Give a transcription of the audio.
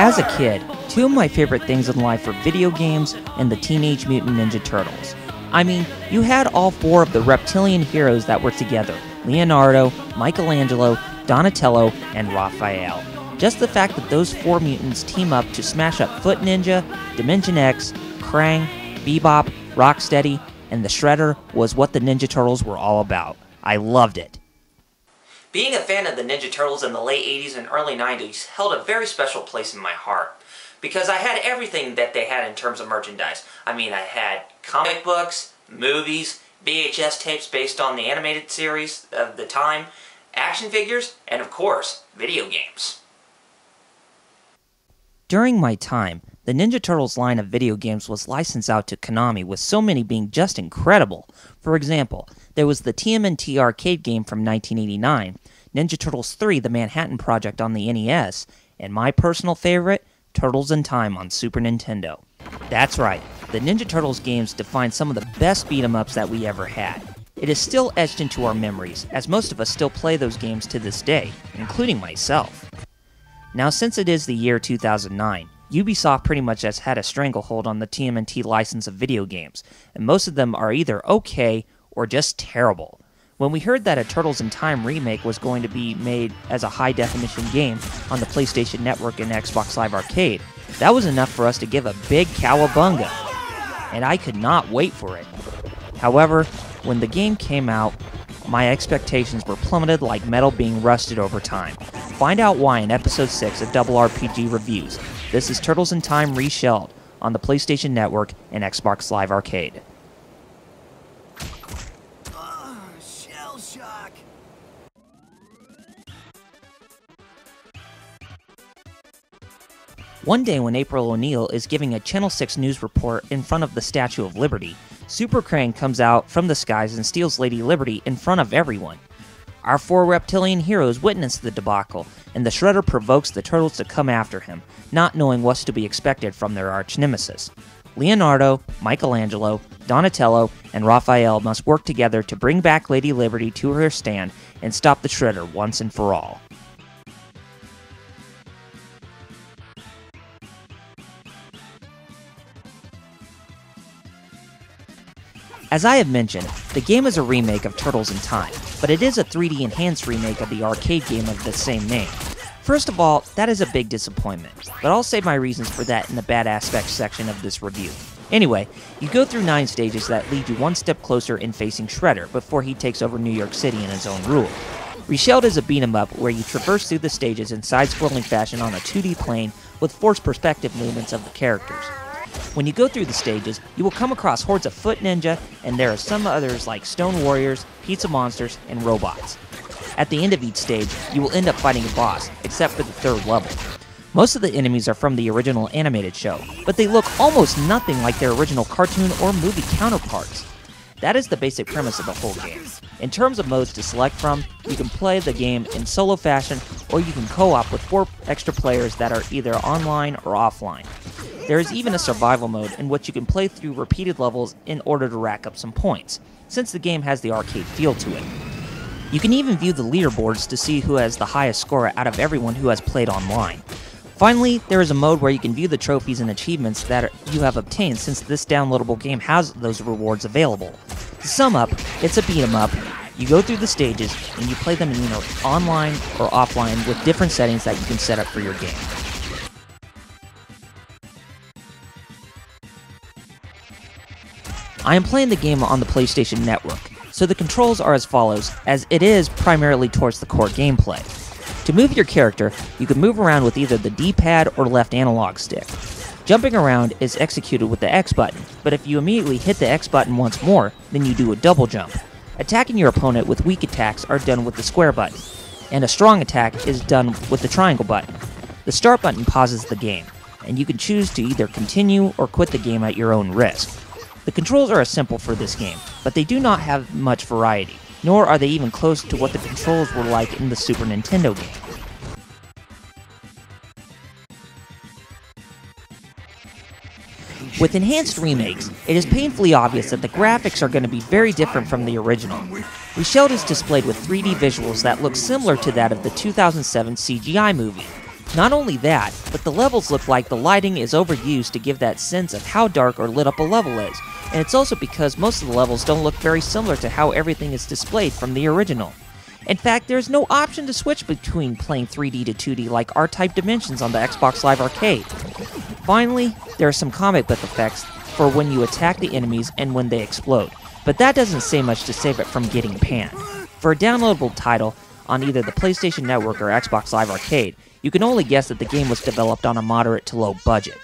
As a kid, two of my favorite things in life were video games and the Teenage Mutant Ninja Turtles. I mean, you had all four of the reptilian heroes that were together: Leonardo, Michelangelo, Donatello, and Raphael. Just the fact that those four mutants team up to smash up Foot Ninja, Dimension X, Krang, Bebop, Rocksteady, and the Shredder was what the Ninja Turtles were all about. I loved it. Being a fan of the Ninja Turtles in the late 80s and early 90s held a very special place in my heart, because I had everything that they had in terms of merchandise. I mean, I had comic books, movies, VHS tapes based on the animated series of the time, action figures, and of course, video games. During my time, the Ninja Turtles line of video games was licensed out to Konami, with so many being just incredible. For example, there was the TMNT arcade game from 1989, Ninja Turtles 3: The Manhattan Project on the NES, and my personal favorite, Turtles in Time on Super Nintendo. That's right, the Ninja Turtles games define some of the best beat-em-ups that we ever had. It is still etched into our memories, as most of us still play those games to this day, including myself. Now, since it is the year 2009, Ubisoft pretty much has had a stranglehold on the TMNT license of video games, and most of them are either okay or just terrible. When we heard that a Turtles in Time remake was going to be made as a high-definition game on the PlayStation Network and Xbox Live Arcade, that was enough for us to give a big cowabunga, and I could not wait for it. However, when the game came out, my expectations were plummeted like metal being rusted over time. Find out why in Episode 6 of RRPG Reviews. This is Turtles in Time Re-Shelled on the PlayStation Network and Xbox Live Arcade. Shell shock. One day when April O'Neil is giving a Channel 6 news report in front of the Statue of Liberty, Super Krang comes out from the skies and steals Lady Liberty in front of everyone. Our four reptilian heroes witness the debacle, and the Shredder provokes the Turtles to come after him, not knowing what's to be expected from their arch-nemesis. Leonardo, Michelangelo, Donatello, and Raphael must work together to bring back Lady Liberty to her stand and stop the Shredder once and for all. As I have mentioned, the game is a remake of Turtles in Time, but it is a 3D enhanced remake of the arcade game of the same name. First of all, that is a big disappointment, but I'll save my reasons for that in the bad aspects section of this review. Anyway, you go through 9 stages that lead you one step closer in facing Shredder before he takes over New York City in his own rule. Re-Shelled is a beat-em-up where you traverse through the stages in side-scrolling fashion on a 2D plane with forced perspective movements of the characters. When you go through the stages, you will come across hordes of Foot Ninja, and there are some others like Stone Warriors, Pizza Monsters, and robots. At the end of each stage, you will end up fighting a boss, except for the 3rd level. Most of the enemies are from the original animated show, but they look almost nothing like their original cartoon or movie counterparts. That is the basic premise of the whole game. In terms of modes to select from, you can play the game in solo fashion, or you can co-op with 4 extra players that are either online or offline. There is even a survival mode in which you can play through repeated levels in order to rack up some points, since the game has the arcade feel to it. You can even view the leaderboards to see who has the highest score out of everyone who has played online. Finally, there is a mode where you can view the trophies and achievements that you have obtained, since this downloadable game has those rewards available. To sum up, it's a beat-em-up. You go through the stages, and you play them in either online or offline with different settings that you can set up for your game. I am playing the game on the PlayStation Network, so the controls are as follows, as it is primarily towards the core gameplay. To move your character, you can move around with either the D-pad or left analog stick. Jumping around is executed with the X button, but if you immediately hit the X button once more, then you do a double jump. Attacking your opponent with weak attacks are done with the square button, and a strong attack is done with the triangle button. The start button pauses the game, and you can choose to either continue or quit the game at your own risk. The controls are simple for this game, but they do not have much variety, nor are they even close to what the controls were like in the Super Nintendo game. With enhanced remakes, it is painfully obvious that the graphics are going to be very different from the original. Re-Shelled is displayed with 3D visuals that look similar to that of the 2007 CGI movie. Not only that, but the levels look like the lighting is overused to give that sense of how dark or lit up a level is, and it's also because most of the levels don't look very similar to how everything is displayed from the original. In fact, there's no option to switch between playing 3D to 2D like R-type dimensions on the Xbox Live Arcade. Finally, there are some comic book effects for when you attack the enemies and when they explode, but that doesn't say much to save it from getting panned. For a downloadable title on either the PlayStation Network or Xbox Live Arcade, you can only guess that the game was developed on a moderate to low budget.